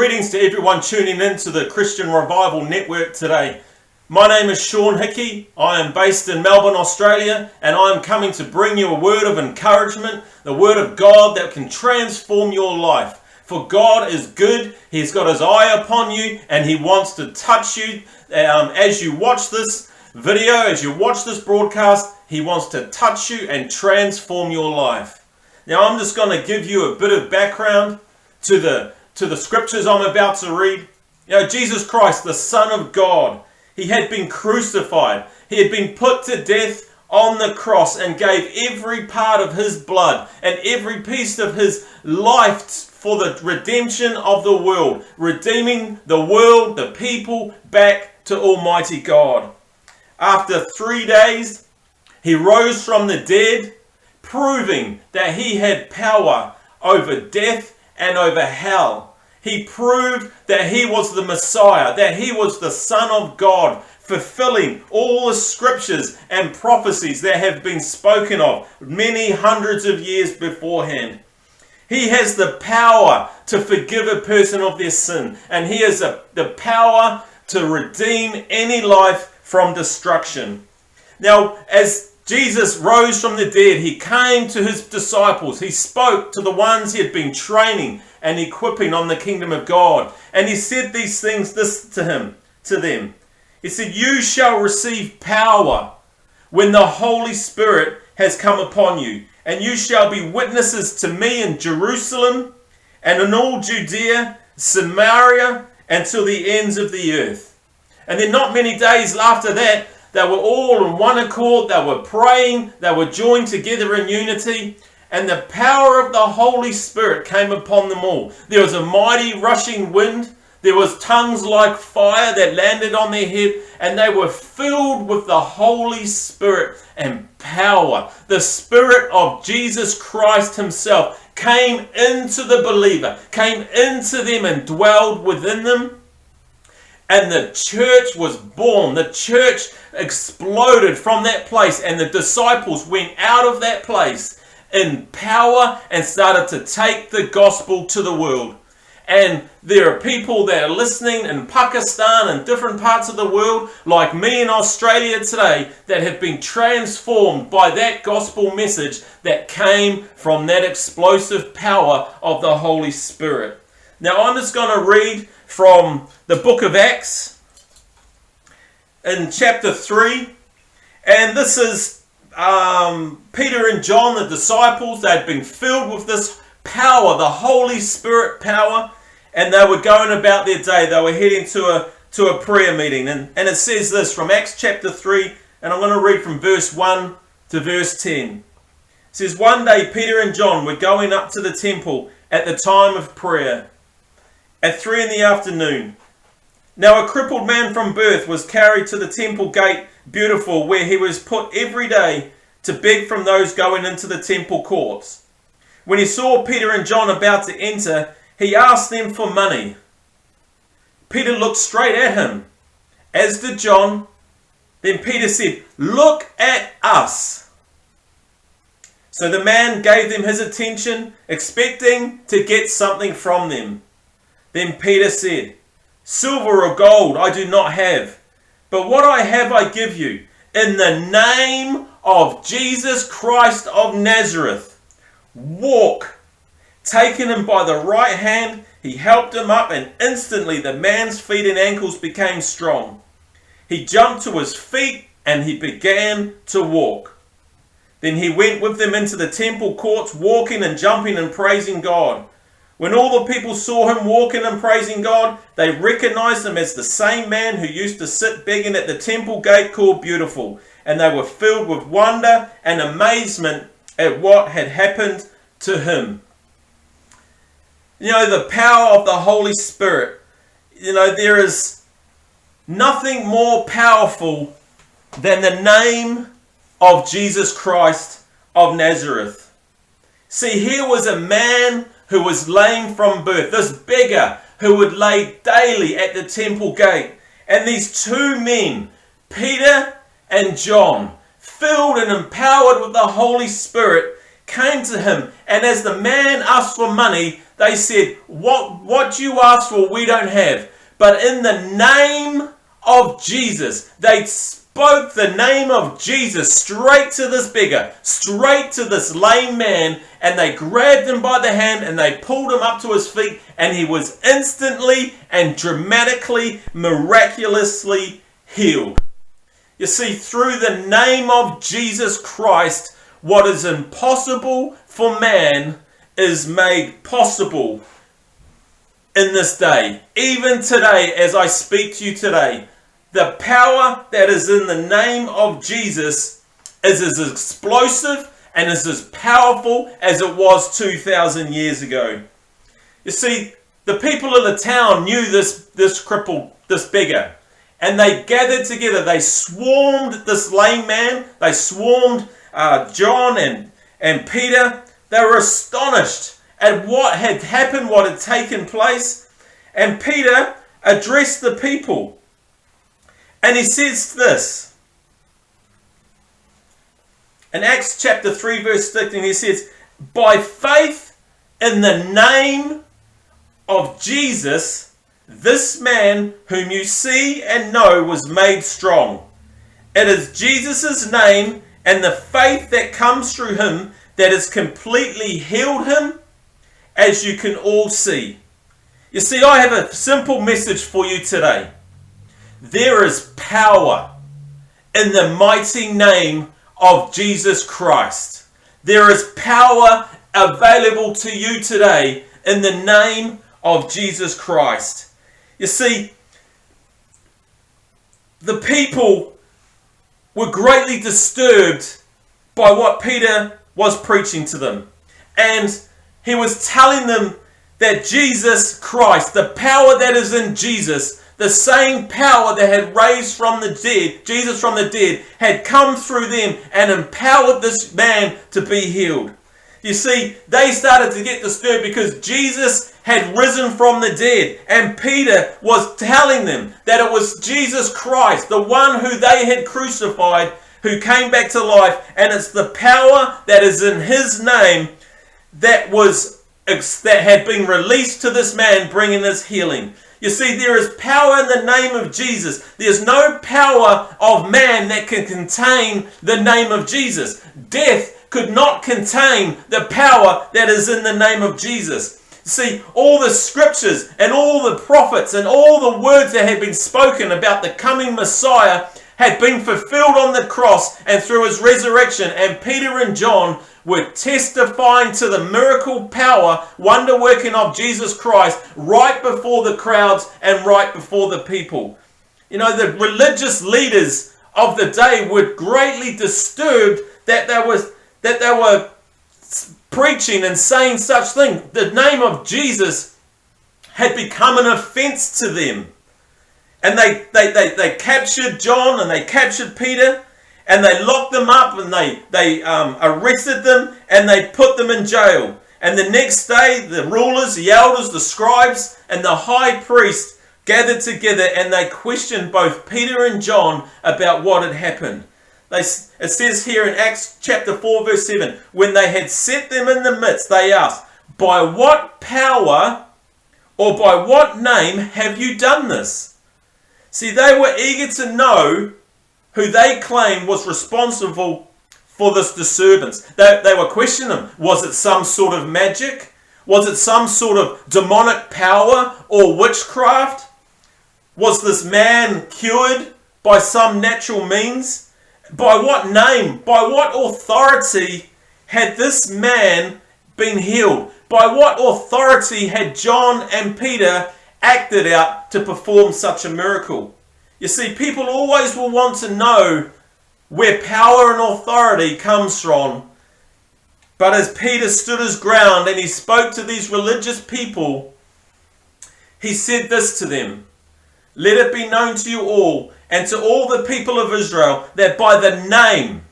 Greetings to everyone tuning in to the Christian Revival Network today. My name is Shaun Hickey. I am based in Melbourne, Australia, and I am coming to bring you a word of encouragement, the word of God that can transform your life. For God is good, He's got His eye upon you, and He wants to touch you. As you watch this video, as you watch this broadcast, He wants to touch you and transform your life. Now I'm just going to give you a bit of background to the scriptures I'm about to read. Jesus Christ, the Son of God, He had been crucified. He had been put to death on the cross and gave every part of His blood and every piece of His life for the redemption of the world, redeeming the world, the people, back to Almighty God. After 3 days, He rose from the dead, proving that He had power over death and over hell. He proved that He was the Messiah, that He was the Son of God, fulfilling all the scriptures and prophecies that have been spoken of many hundreds of years beforehand. He has the power to forgive a person of their sin, and He has the power to redeem any life from destruction. Now, as Jesus rose from the dead, He came to His disciples. He spoke to the ones He had been training and equipping on the kingdom of God. And He said these things to them. He said, "You shall receive power when the Holy Spirit has come upon you, and you shall be witnesses to me in Jerusalem and in all Judea, Samaria, and till the ends of the earth." And then not many days after that, they were all in one accord, they were praying, they were joined together in unity, and the power of the Holy Spirit came upon them all. There was a mighty rushing wind, there was tongues like fire that landed on their head, and they were filled with the Holy Spirit and power. The Spirit of Jesus Christ Himself came into the believer, came into them and dwelled within them. And the church was born. The church exploded from that place. And the disciples went out of that place in power and started to take the gospel to the world. And there are people that are listening in Pakistan and different parts of the world, like me in Australia today, that have been transformed by that gospel message that came from that explosive power of the Holy Spirit. Now I'm just going to read from the book of Acts in chapter 3. And this is Peter and John, the disciples. They'd been filled with this power, the Holy Spirit power, and they were going about their day. They were heading to a prayer meeting. And it says this from Acts chapter 3, and I'm going to read from verse 1 to verse 10. It says, "One day Peter and John were going up to the temple at the time of prayer, at 3 p.m. Now a crippled man from birth was carried to the temple gate Beautiful, where he was put every day to beg from those going into the temple courts. When he saw Peter and John about to enter, he asked them for money. Peter looked straight at him, as did John. Then Peter said, 'Look at us.' So the man gave them his attention, expecting to get something from them. Then Peter said, 'Silver or gold I do not have, but what I have I give you. In the name of Jesus Christ of Nazareth, walk.' Taking him by the right hand, he helped him up, and instantly the man's feet and ankles became strong. He jumped to his feet and he began to walk. Then he went with them into the temple courts, walking and jumping and praising God. When all the people saw him walking and praising God, they recognized him as the same man who used to sit begging at the temple gate called Beautiful, and they were filled with wonder and amazement at what had happened to him." You know, the power of the Holy Spirit. You know, there is nothing more powerful than the name of Jesus Christ of Nazareth. See, here was a man who was lame from birth, this beggar who would lay daily at the temple gate. And these two men, Peter and John, filled and empowered with the Holy Spirit, came to him. And as the man asked for money, They said, what you asked for, we don't have. But in the name of Jesus, they spoke the name of Jesus straight to this beggar, straight to this lame man, and they grabbed him by the hand and they pulled him up to his feet, and he was instantly and dramatically, miraculously healed. You see, through the name of Jesus Christ, what is impossible for man is made possible in this day. Even today, as I speak to you today, the power that is in the name of Jesus is as explosive and is as powerful as it was 2,000 years ago. You see, the people of the town knew this crippled, this beggar, and they gathered together. They swarmed this lame man. They swarmed John and Peter. They were astonished at what had happened, what had taken place. And Peter addressed the people. And he says this. In Acts chapter 3 verse 16, he says, by faith in the name of Jesus, this man whom you see and know was made strong. It is Jesus' name and the faith that comes through him that has completely healed him, as you can all see. You see, I have a simple message for you today. There is power in the mighty name of Jesus Christ. There is power available to you today in the name of Jesus Christ. You see, the people were greatly disturbed by what Peter was preaching to them. And he was telling them that Jesus Christ, the power that is in Jesus, the same power that had raised from the dead, Jesus from the dead, had come through them and empowered this man to be healed. You see, they started to get disturbed because Jesus had risen from the dead, and Peter was telling them that it was Jesus Christ, the one who they had crucified, who came back to life, and it's the power that is in his name that had been released to this man, bringing his healing. You see, there is power in the name of Jesus. There's no power of man that can contain the name of Jesus. Death could not contain the power that is in the name of Jesus. See, all the scriptures and all the prophets and all the words that had been spoken about the coming Messiah had been fulfilled on the cross and through his resurrection. And Peter and John were testifying to the miracle power, wonder working of Jesus Christ right before the crowds and right before the people. You know, the religious leaders of the day were greatly disturbed that they were preaching and saying such things. The name of Jesus had become an offense to them. And they captured John and they captured Peter, and they locked them up, and they arrested them, and they put them in jail. And the next day, the rulers, the elders, the scribes, and the high priest gathered together, and they questioned both Peter and John about what had happened. It says here in Acts chapter 4 verse 7, when they had set them in the midst, they asked, by what power or by what name have you done this? See, they were eager to know who they claimed was responsible for this disturbance. They were questioning them. Was it some sort of magic? Was it some sort of demonic power or witchcraft? Was this man cured by some natural means? By what name, by what authority had this man been healed? By what authority had John and Peter acted out to perform such a miracle? You see, people always will want to know where power and authority comes from. But as Peter stood his ground and he spoke to these religious people, he said this to them, let it be known to you all and to all the people of Israel that by the name,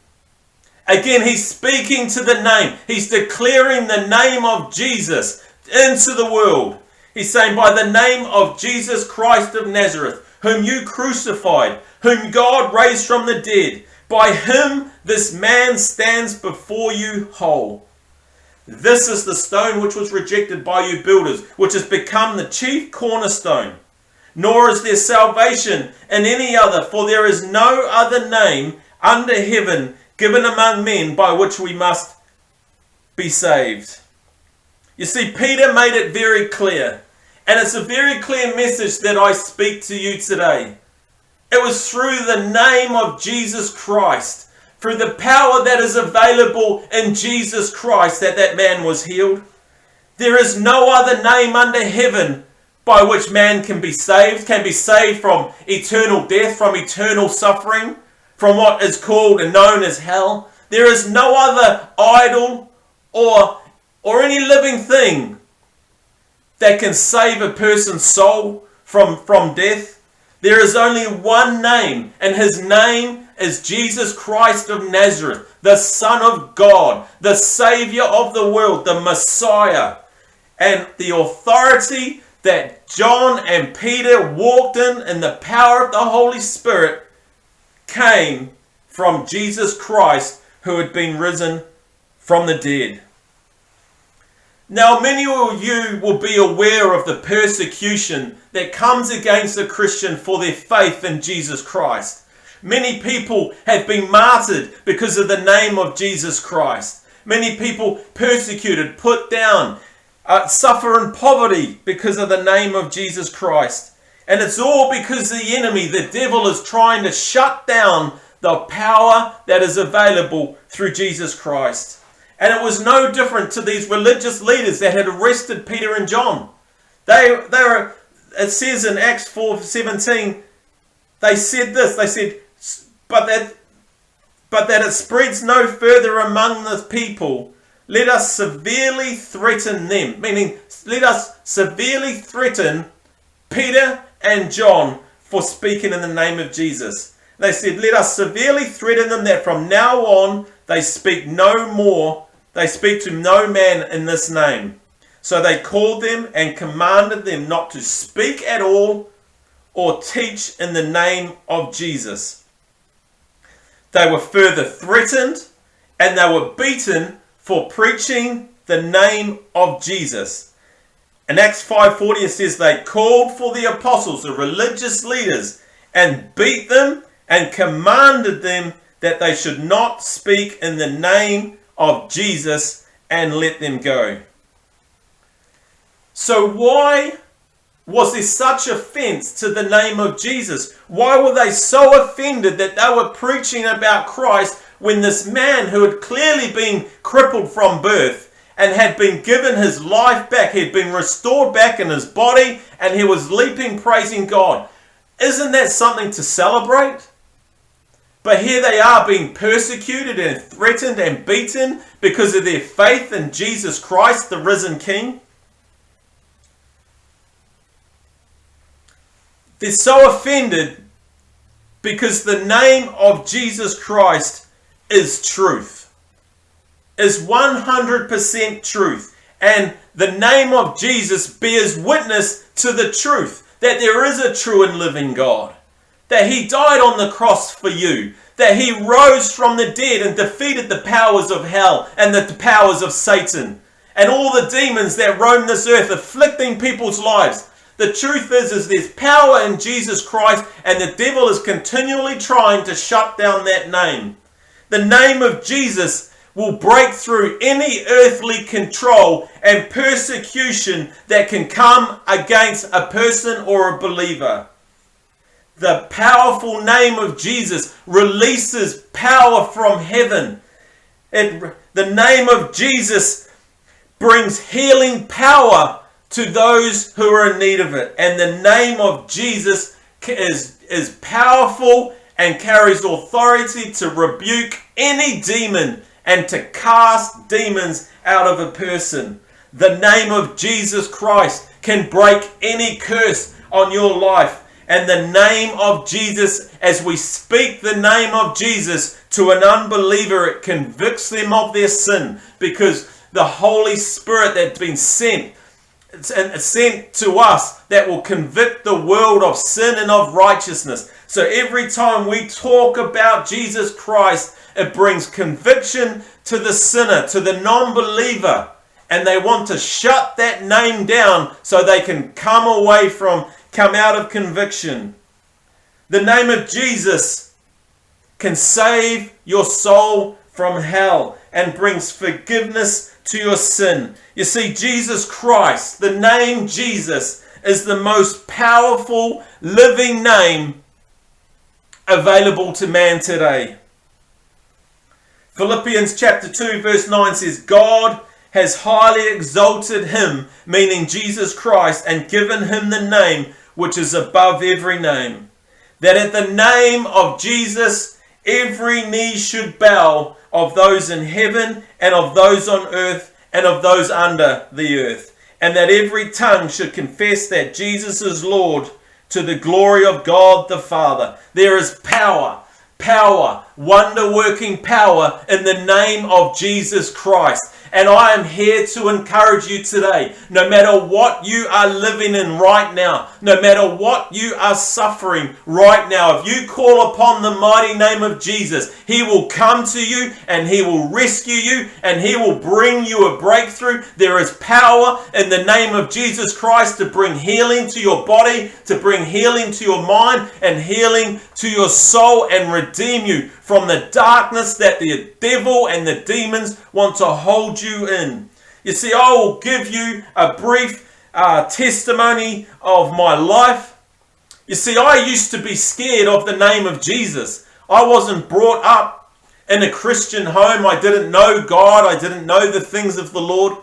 again he's speaking to the name, he's declaring the name of Jesus into the world. He's saying by the name of Jesus Christ of Nazareth, whom you crucified, whom God raised from the dead, by him this man stands before you whole. This is the stone which was rejected by you builders, which has become the chief cornerstone. Nor is there salvation in any other, for there is no other name under heaven given among men by which we must be saved." You see, Peter made it very clear, and it's a very clear message that I speak to you today. It was through the name of Jesus Christ, through the power that is available in Jesus Christ, that man was healed. There is no other name under heaven by which man can be saved from eternal death, from eternal suffering, from what is called and known as hell. There is no other idol or any living thing that can save a person's soul from death. There is only one name, and his name is Jesus Christ of Nazareth, the Son of God, the Savior of the world, the Messiah. And the authority that John and Peter walked in the power of the Holy Spirit, came from Jesus Christ, who had been risen from the dead. Now, many of you will be aware of the persecution that comes against a Christian for their faith in Jesus Christ. Many people have been martyred because of the name of Jesus Christ. Many people persecuted, put down, suffer in poverty because of the name of Jesus Christ. And it's all because the enemy, the devil, is trying to shut down the power that is available through Jesus Christ. And it was no different to these religious leaders that had arrested Peter and John. It says in Acts 4:17, they said this, they said, but that it spreads no further among the people, let us severely threaten them. Meaning, let us severely threaten Peter and John for speaking in the name of Jesus. They said, let us severely threaten them that from now on they speak to no man in this name. So they called them and commanded them not to speak at all or teach in the name of Jesus. They were further threatened and they were beaten for preaching the name of Jesus. In Acts 5:40 it says they called for the apostles, the religious leaders, and beat them and commanded them that they should not speak in the name of Jesus, and let them go. So why was there such offense to the name of Jesus? Why were they so offended that they were preaching about Christ when this man who had clearly been crippled from birth and had been given his life back, he had been restored back in his body, and he was leaping, praising God? Isn't that something to celebrate? But here they are being persecuted and threatened and beaten because of their faith in Jesus Christ, the risen King. They're so offended because the name of Jesus Christ is truth, is 100% truth. And the name of Jesus bears witness to the truth that there is a true and living God, that he died on the cross for you, that he rose from the dead and defeated the powers of hell and the powers of Satan and all the demons that roam this earth afflicting people's lives. The truth is there's power in Jesus Christ, and the devil is continually trying to shut down that name. The name of Jesus will break through any earthly control and persecution that can come against a person or a believer. The powerful name of Jesus releases power from heaven. The name of Jesus brings healing power to those who are in need of it. And the name of Jesus is powerful and carries authority to rebuke any demon and to cast demons out of a person. The name of Jesus Christ can break any curse on your life. And the name of Jesus, as we speak the name of Jesus to an unbeliever, it convicts them of their sin, because the Holy Spirit that's been sent to us, that will convict the world of sin and of righteousness. So every time we talk about Jesus Christ, it brings conviction to the sinner, to the non-believer, and they want to shut that name down so they can come out of conviction. The name of Jesus can save your soul from hell and brings forgiveness to your sin. You see, Jesus Christ, the name Jesus, is the most powerful living name available to man today. Philippians chapter 2 verse 9 says, God has highly exalted him, meaning Jesus Christ, and given him the name which is above every name, that at the name of Jesus every knee should bow, of those in heaven and of those on earth and of those under the earth, and that every tongue should confess that Jesus is Lord, to the glory of God the Father. There is power, wonder-working power in the name of Jesus Christ. And I am here to encourage you today, no matter what you are living in right now, no matter what you are suffering right now, if you call upon the mighty name of Jesus, he will come to you and he will rescue you and he will bring you a breakthrough. There is power in the name of Jesus Christ to bring healing to your body, to bring healing to your mind and healing to your soul, and redeem you from the darkness that the devil and the demons want to hold you in. You see, I will give you a brief testimony of my life. You see, I used to be scared of the name of Jesus. I wasn't brought up in a Christian home. I didn't know God. I didn't know the things of the Lord.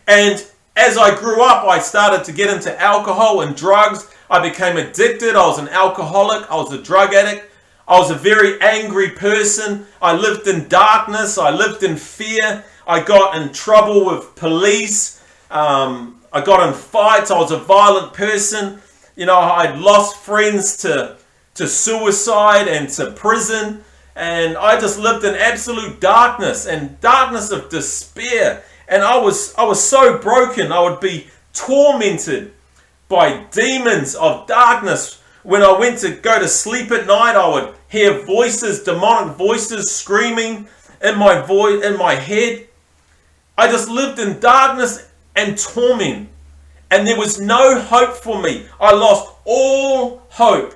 And as I grew up, I started to get into alcohol and drugs. I became addicted. I was an alcoholic. I was a drug addict. I was a very angry person. I lived in darkness. I lived in fear. I got in trouble with police. I got in fights. I was a violent person. You know, I'd lost friends to suicide and to prison. And I just lived in absolute darkness and darkness of despair. And I was so broken. I would be tormented by demons of darkness. When I went to go to sleep at night, I would hear voices, demonic voices screaming in my head. I just lived in darkness and torment. And there was no hope for me. I lost all hope.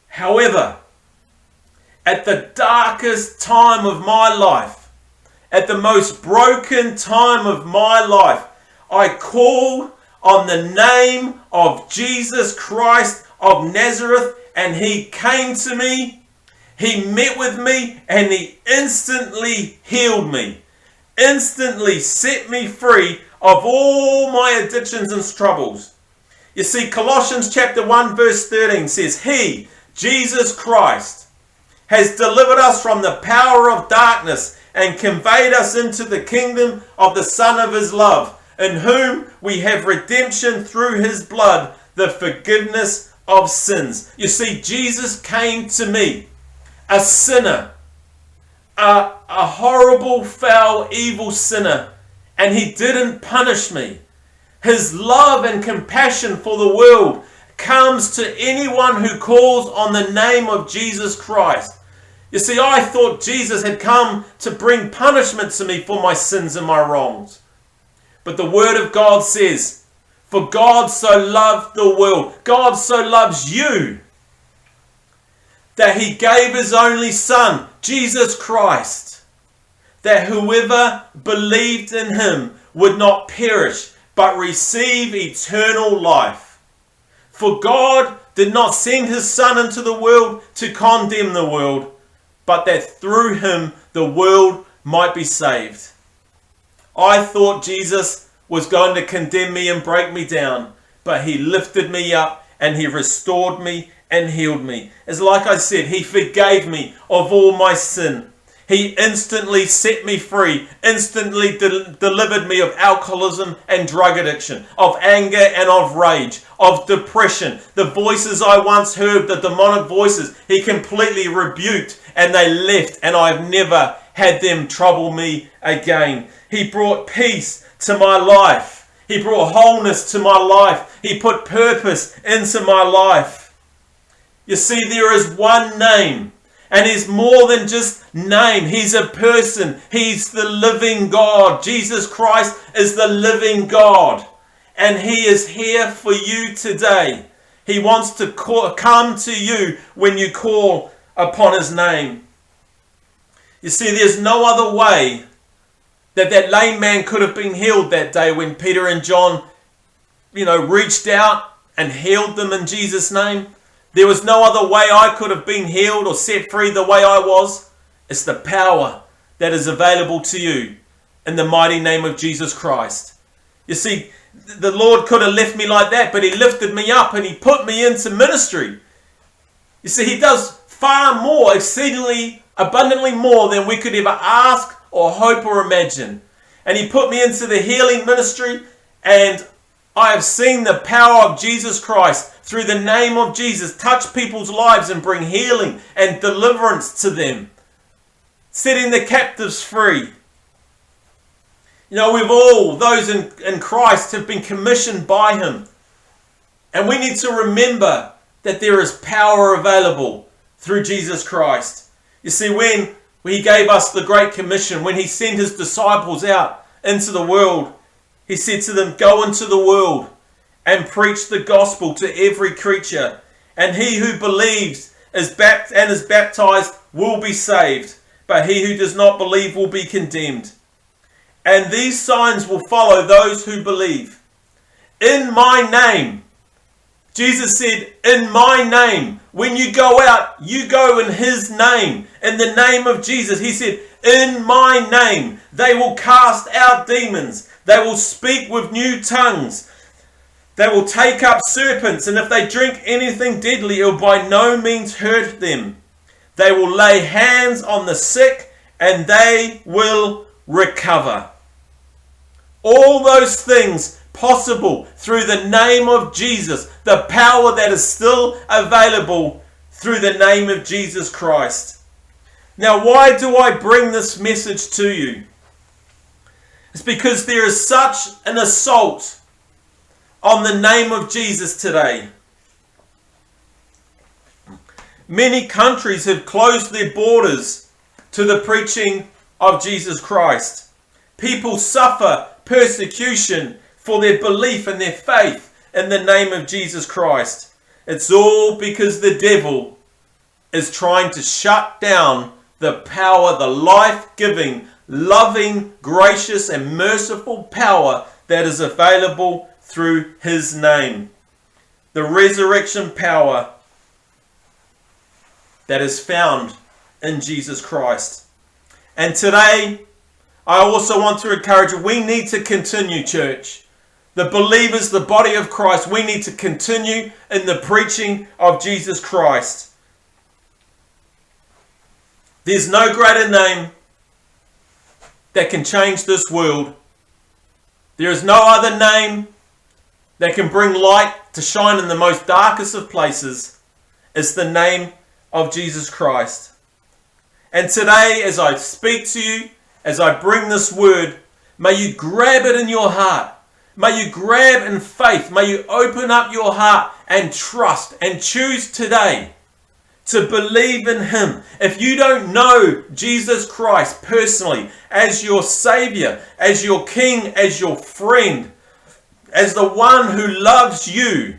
However, at the darkest time of my life, at the most broken time of my life, I called on the name of Jesus Christ of Nazareth, and he came to me, he met with me, and he instantly healed me, instantly set me free of all my addictions and troubles. You see, Colossians chapter 1 verse 13 says, he, Jesus Christ, has delivered us from the power of darkness and conveyed us into the kingdom of the Son of his love, in whom we have redemption through his blood, the forgiveness of sins. You see, Jesus came to me, a sinner, a horrible, foul, evil sinner, and he didn't punish me. His love and compassion for the world comes to anyone who calls on the name of Jesus Christ. You see, I thought Jesus had come to bring punishment to me for my sins and my wrongs. But the Word of God says, for God so loved the world, God so loves you, that he gave his only Son, Jesus Christ, that whoever believed in him would not perish, but receive eternal life. For God did not send his Son into the world to condemn the world, but that through him the world might be saved. I thought Jesus was going to condemn me and break me down, but he lifted me up and he restored me and healed me. As like I said, he forgave me of all my sin. He instantly set me free, instantly delivered me of alcoholism and drug addiction, of anger and of rage, of depression. The voices I once heard, the demonic voices, he completely rebuked and they left, and I've never had them trouble me again. He brought peace to my life. He brought wholeness to my life. He put purpose into my life. You see, there is one name, And He's more than just name. He's a person. He's the living God. Jesus Christ is the living God. And He is here for you today. He wants to come to you when you call upon His name. You see, there's no other way that lame man could have been healed that day when Peter and John, reached out and healed them in Jesus' name. There was no other way I could have been healed or set free the way I was. It's the power that is available to you in the mighty name of Jesus Christ. You see, the Lord could have left me like that, but He lifted me up and He put me into ministry. You see, He does far more, exceedingly, abundantly more than we could ever ask or hope or imagine. And He put me into the healing ministry, and I have seen the power of Jesus Christ through the name of Jesus touch people's lives and bring healing and deliverance to them, setting the captives free. We've all, those in Christ, have been commissioned by Him. And we need to remember that there is power available through Jesus Christ. You see, when He gave us the Great Commission, when He sent His disciples out into the world, He said to them, "Go into the world and preach the gospel to every creature. And he who believes is baptized will be saved, but he who does not believe will be condemned. And these signs will follow those who believe. In my name," Jesus said, "in my name." When you go out, you go in His name, in the name of Jesus. He said, "In my name, they will cast out demons. They will speak with new tongues. They will take up serpents, and if they drink anything deadly, it will by no means hurt them. They will lay hands on the sick, and they will recover." All those things possible through the name of Jesus, the power that is still available through the name of Jesus Christ. Now, why do I bring this message to you? It's because there is such an assault on the name of Jesus today. Many countries have closed their borders to the preaching of Jesus Christ. People suffer persecution for their belief and their faith in the name of Jesus Christ. It's all because the devil is trying to shut down the power, the life-giving, loving, gracious and merciful power that is available through His name. The resurrection power that is found in Jesus Christ. And today, I also want to encourage you, we need to continue, church. The believers, the body of Christ, we need to continue in the preaching of Jesus Christ. There's no greater name that can change this world. There is no other name that can bring light to shine in the most darkest of places. It's the name of Jesus Christ. And today, as I speak to you, as I bring this word, may you grab it in your heart. May you grab in faith. May you open up your heart and trust and choose today to believe in Him. If you don't know Jesus Christ personally as your Savior, as your King, as your friend, as the one who loves you,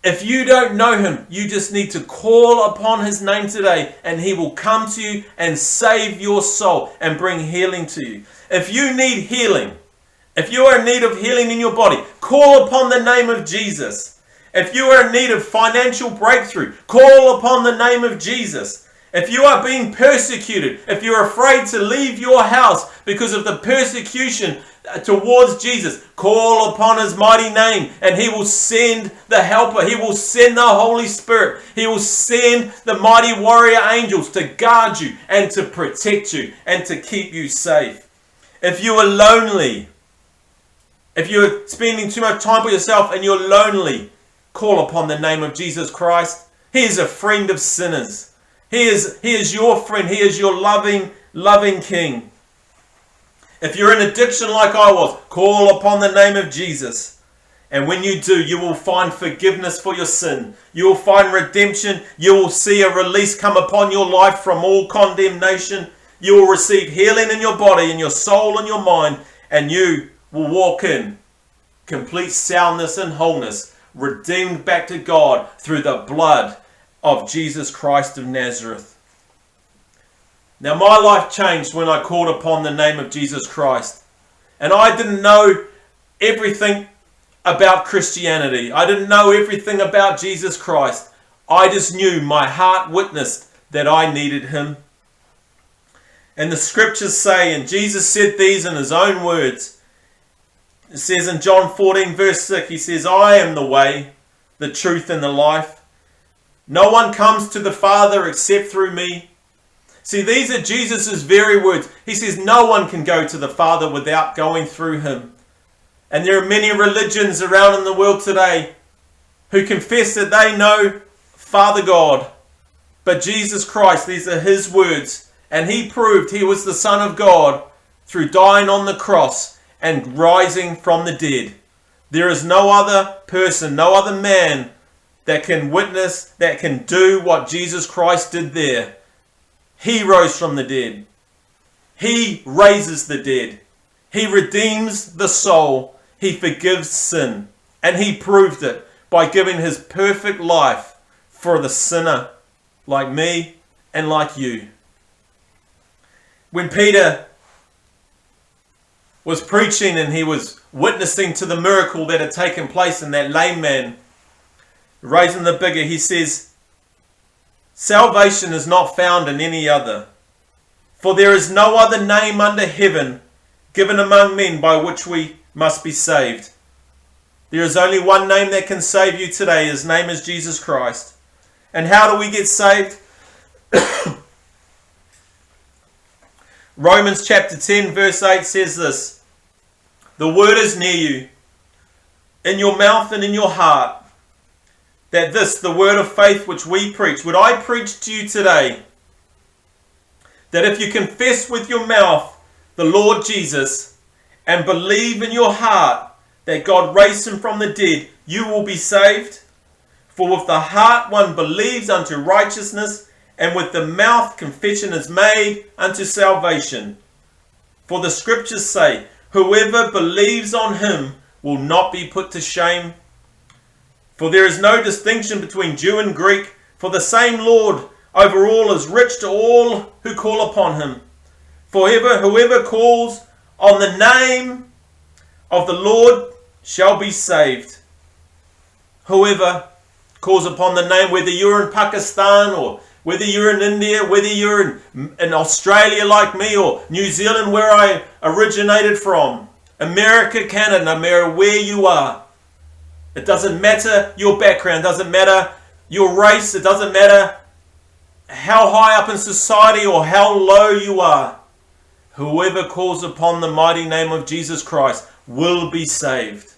if you don't know Him, you just need to call upon His name today and He will come to you and save your soul and bring healing to you. If you need healing, if you are in need of healing in your body, call upon the name of Jesus. If you are in need of financial breakthrough, call upon the name of Jesus. If you are being persecuted, if you're afraid to leave your house because of the persecution towards Jesus, call upon His mighty name and He will send the helper. He will send the Holy Spirit. He will send the mighty warrior angels to guard you and to protect you and to keep you safe. If you are lonely, if you're spending too much time with yourself and you're lonely, call upon the name of Jesus Christ. He is a friend of sinners. He is your friend. He is your loving King. If you're in addiction like I was, call upon the name of Jesus. And when you do, you will find forgiveness for your sin. You will find redemption. You will see a release come upon your life from all condemnation. You will receive healing in your body, in your soul, and your mind. And you will walk in complete soundness and wholeness, redeemed back to God through the blood of Jesus Christ of Nazareth. Now, my life changed when I called upon the name of Jesus Christ. And I didn't know everything about Christianity. I didn't know everything about Jesus Christ. I just knew, my heart witnessed that I needed him. And the scriptures say, and Jesus said these in his own words. It says in John 14 verse 6, he says, I am the way, the truth and the life. No one comes to the Father except through me. See, these are Jesus' very words. He says no one can go to the Father without going through him. And there are many religions around in the world today who confess that they know Father God. But Jesus Christ, these are his words. And he proved he was the Son of God through dying on the cross and rising from the dead. There is no other person, no other man that can witness, that can do what Jesus Christ did there. He rose from the dead. He raises the dead. He redeems the soul. He forgives sin. And he proved it by giving his perfect life for the sinner like me and like you. When Peter was preaching and he was witnessing to the miracle that had taken place in that lame man, raising the beggar, he says, salvation is not found in any other, for there is no other name under heaven given among men by which we must be saved. There is only one name that can save you today. His name is Jesus Christ. And how do we get saved? Romans chapter 10 verse 8 says this, the word is near you, in your mouth and in your heart, that this, the word of faith which we preach, what I preach to you today, that if you confess with your mouth the Lord Jesus and believe in your heart that God raised him from the dead, you will be saved. For with the heart one believes unto righteousness, and with the mouth confession is made unto salvation. For the scriptures say, whoever believes on him will not be put to shame. For there is no distinction between Jew and Greek, for the same Lord over all is rich to all who call upon him. For whoever calls on the name of the Lord shall be saved. Whoever calls upon the name, whether you're in Pakistan or whether you're in India, whether you're in Australia like me or New Zealand where I originated from, America, Canada, no matter where you are. It doesn't matter your background, it doesn't matter your race, it doesn't matter how high up in society or how low you are. Whoever calls upon the mighty name of Jesus Christ will be saved.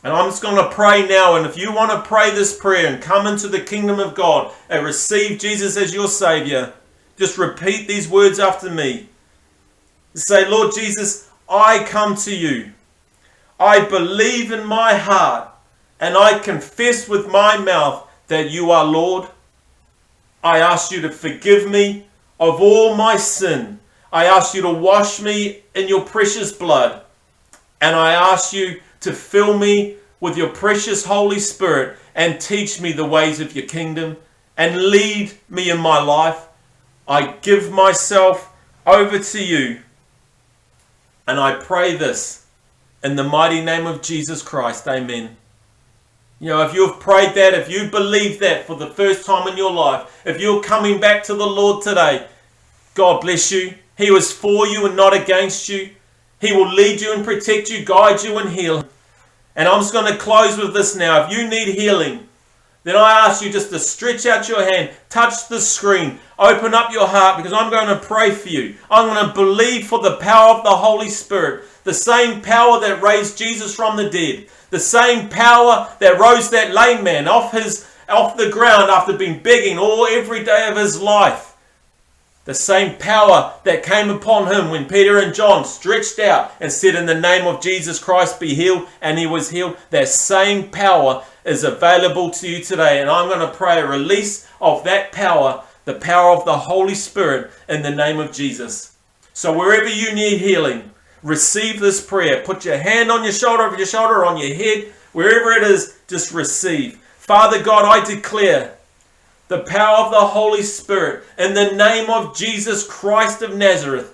And I'm just going to pray now, and if you want to pray this prayer and come into the kingdom of God and receive Jesus as your Savior, just repeat these words after me. Say, Lord Jesus, I come to you. I believe in my heart and I confess with my mouth that you are Lord. I ask you to forgive me of all my sin. I ask you to wash me in your precious blood. And I ask you to fill me with your precious Holy Spirit and teach me the ways of your kingdom and lead me in my life. I give myself over to you. And I pray this in the mighty name of Jesus Christ. Amen. You know, if you've prayed that, if you believe that for the first time in your life, if you're coming back to the Lord today, God bless you. He was for you and not against you. He will lead you and protect you, guide you and heal. And I'm just going to close with this now. If you need healing, then I ask you just to stretch out your hand, touch the screen, open up your heart, because I'm going to pray for you. I'm going to believe for the power of the Holy Spirit, the same power that raised Jesus from the dead, the same power that rose that lame man off the ground after being begging every day of his life. The same power that came upon him when Peter and John stretched out and said, in the name of Jesus Christ, be healed, and he was healed. That same power is available to you today. And I'm going to pray a release of that power, the power of the Holy Spirit, in the name of Jesus. So wherever you need healing, receive this prayer. Put your hand on your shoulder, or on your head, wherever it is, just receive. Father God, I declare the power of the Holy Spirit in the name of Jesus Christ of Nazareth.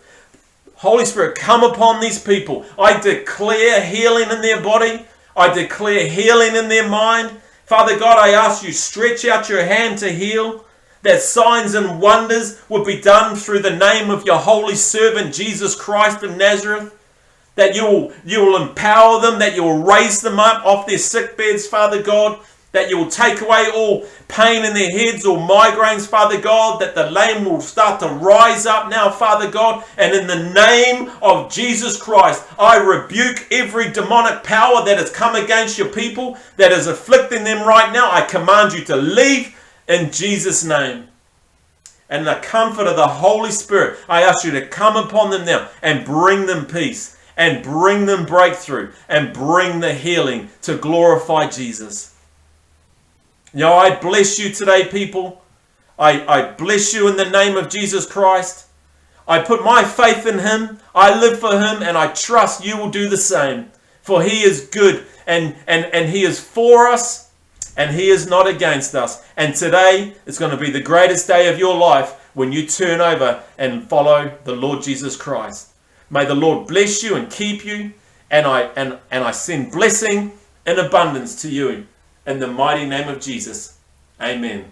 Holy Spirit, come upon these people. I declare healing in their body. I declare healing in their mind. Father God, I ask you, stretch out your hand to heal. That signs and wonders will be done through the name of your holy servant, Jesus Christ of Nazareth. That you will empower them, that you will raise them up off their sick beds, Father God. That you will take away all pain in their heads or migraines, Father God. That the lame will start to rise up now, Father God. And in the name of Jesus Christ, I rebuke every demonic power that has come against your people, that is afflicting them right now. I command you to leave in Jesus' name. And the comfort of the Holy Spirit, I ask you to come upon them now and bring them peace, and bring them breakthrough, and bring the healing to glorify Jesus. I bless you today, people. I bless you in the name of Jesus Christ. I put my faith in him. I live for him, and I trust you will do the same. For he is good, and he is for us, and he is not against us. And today is going to be the greatest day of your life when you turn over and follow the Lord Jesus Christ. May the Lord bless you and keep you, and I send blessing in abundance to you. In the mighty name of Jesus. Amen.